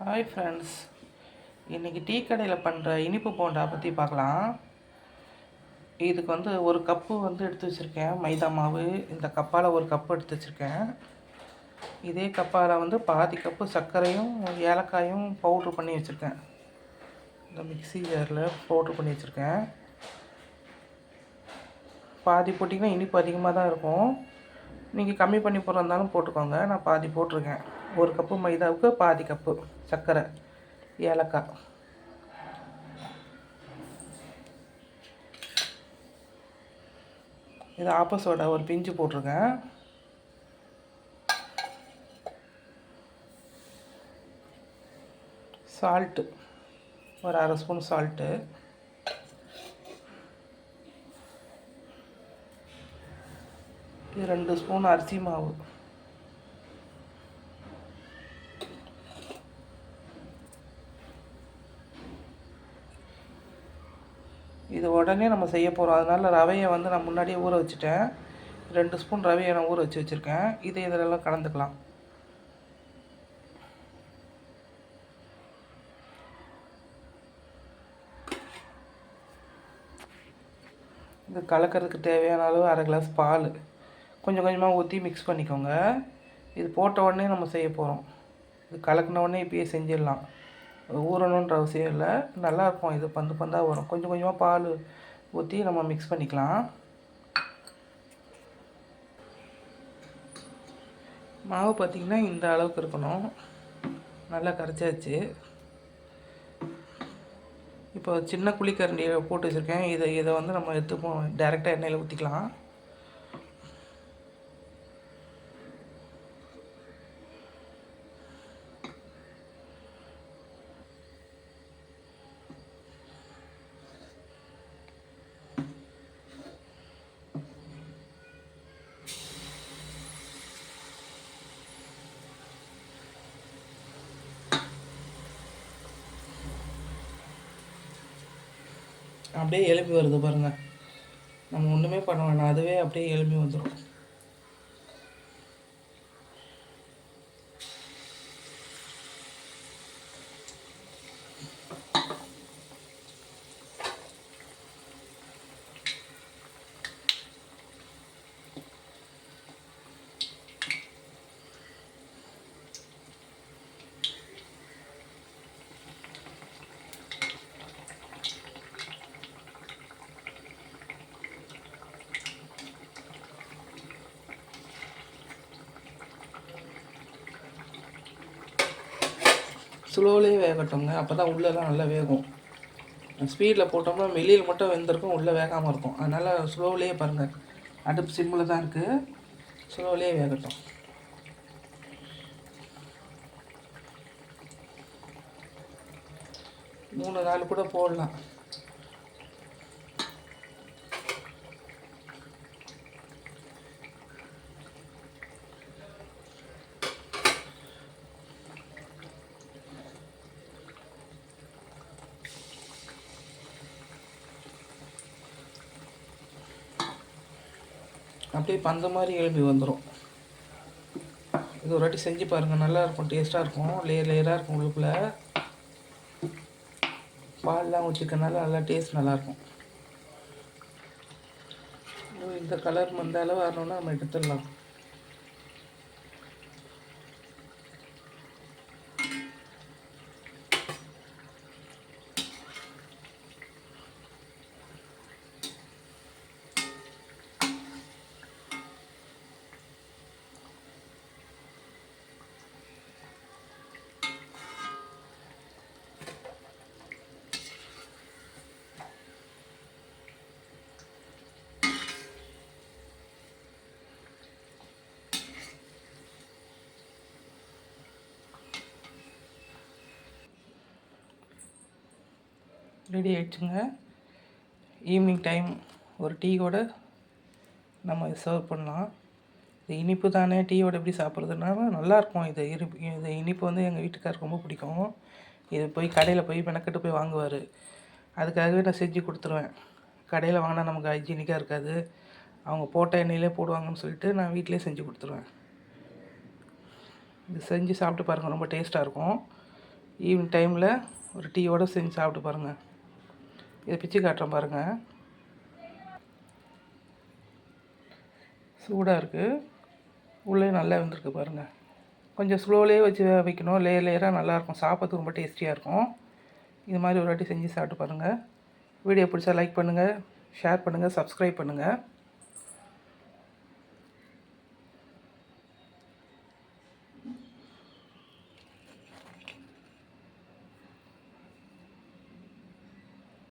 Hi friends, இன்றைக்கி tea கடையில் பண்ணுற இனிப்பு போண்டா பற்றி பார்க்கலாம். இதுக்கு ஒரு கப்பு எடுத்து வச்சுருக்கேன் மைதா மாவு. இந்த கப்பால் ஒரு கப்பு எடுத்து வச்சுருக்கேன். இதே கப்பால் பாதி கப்பு சர்க்கரையும் ஏலக்காயும் பவுட்ரு பண்ணி வச்சுருக்கேன். இந்த மிக்ஸி ஜாரில் பவுட்ரு பண்ணி வச்சுருக்கேன். பாதி போட்டிங்கன்னா இனிப்பு அதிகமாக தான் இருக்கும். நீங்கள் கம்மி பண்ணி போடுறதாலும் போட்டுக்கோங்க. நான் பாதி போட்டிருக்கேன். ஒரு கப்பு மைதாவுக்கு பாதி கப்பு சர்க்கரை, ஏலக்காய். இது ஆப்ப ஒரு பிஞ்சு போட்டிருக்கேன். சால்ட்டு ஒரு அரை ஸ்பூன் சால்ட்டு. இது 2 ஸ்பூன் அரிசி மாவு. இது உடனே நம்ம செய்ய போகிறோம். அதனால் ரவையை நான் முன்னாடியே ஊற வச்சுட்டேன். 2 ஸ்பூன் ரவையை நான் ஊற வச்சுருக்கேன். இதை இதிலெல்லாம் கலந்துக்கலாம். இது கலக்கிறதுக்கு தேவையான அளவு அரை கிளாஸ் பால் கொஞ்சம் கொஞ்சமாக ஊற்றி மிக்ஸ் பண்ணிக்கோங்க. இது போட்ட உடனே நம்ம செய்ய போகிறோம். இது கலக்கின உடனே இப்பயே செஞ்சிடலாம். ஊறணுன்ற அவசியம் இல்லை. நல்லாயிருக்கும். இது பந்தாக வரும். கொஞ்சம் கொஞ்சமாக பால் ஊற்றி நம்ம மிக்ஸ் பண்ணிக்கலாம். மாவு பார்த்திங்கன்னா இந்த அளவுக்கு இருக்கணும். நல்லா கரைச்சாச்சு. இப்போ சின்ன குழிக்கரண்டியை போட்டு வச்சுருக்கேன். இதை நம்ம எடுத்து டைரெக்டாக எண்ணெயில் ஊற்றிக்கலாம். அப்படியே எழுப்பி வருது பாருங்கள். நம்ம ஒன்றுமே பண்ண வேணாம், அதுவே அப்படியே எழுப்பி வந்துடும். ஸ்லோவிலே வேகட்டுங்க. அப்போ தான் உள்ளெல்லாம் நல்லா வேகும். ஸ்பீடில் போட்டோம்னா வெளியில் மட்டும் வெந்திருக்கும், உள்ளே வேகாமல் இருக்கும். அதனால் ஸ்லோவிலே பாருங்கள். அடுப்பு சிம்மில் தான் இருக்குது. ஸ்லோவிலே வேகட்டும். மூணு நாள் கூட போடலாம். அப்படியே பந்த மாதிரி எழுப்பி வந்துடும். இது ஒரு வாட்டி செஞ்சு பாருங்கள். நல்லாயிருக்கும், டேஸ்ட்டாக இருக்கும். லேயராக இருக்கும். உள்ளுக்குள்ளே பால்லாம் ஊற்றிக்கனால நல்லா டேஸ்ட் நல்லாயிருக்கும். இந்த கலர் அளவு வரணுன்னா நம்ம எடுத்துடலாம். ரெடி ஆகிடுச்சுங்க. ஈவினிங் டைம் ஒரு டீயோட நம்ம சர்வ் பண்ணலாம். இது இனிப்பு தானே, டீயோட எப்படி சாப்பிட்றதுனால நல்லாயிருக்கும். இது இனிப்பு எங்கள் வீட்டுக்காருக்கு ரொம்ப பிடிக்கும். இது கடையில் மெனக்கெட்டு போய் வாங்குவார். அதுக்காகவே நான் செஞ்சு கொடுத்துருவேன். கடையில் வாங்கினா நமக்கு ஹைஜீனிக்காக இருக்காது. அவங்க போட்ட எண்ணெயிலே போடுவாங்கன்னு சொல்லிட்டு நான் வீட்டிலே செஞ்சு கொடுத்துருவேன். இது செஞ்சு சாப்பிட்டு பாருங்கள். ரொம்ப டேஸ்ட்டாக இருக்கும். ஈவினிங் டைமில் ஒரு டீயோடு செஞ்சு சாப்பிட்டு பாருங்கள். இதை பிச்சு காட்டுறேன் பாருங்கள். சூடாக இருக்குது, உள்ளே நல்லா வெந்திருக்கு பாருங்கள். கொஞ்சம் ஸ்லோவிலே வச்சு வைக்கணும், லேயராக நல்லாயிருக்கும், சாப்பிட்றதுக்கு ரொம்ப டேஸ்டியாக இருக்கும். இது மாதிரி ஒரு வாட்டி செஞ்சு சாப்பிட்டு பாருங்கள். வீடியோ பிடிச்சா லைக் பண்ணுங்கள், ஷேர் பண்ணுங்கள், சப்ஸ்கிரைப் பண்ணுங்கள்.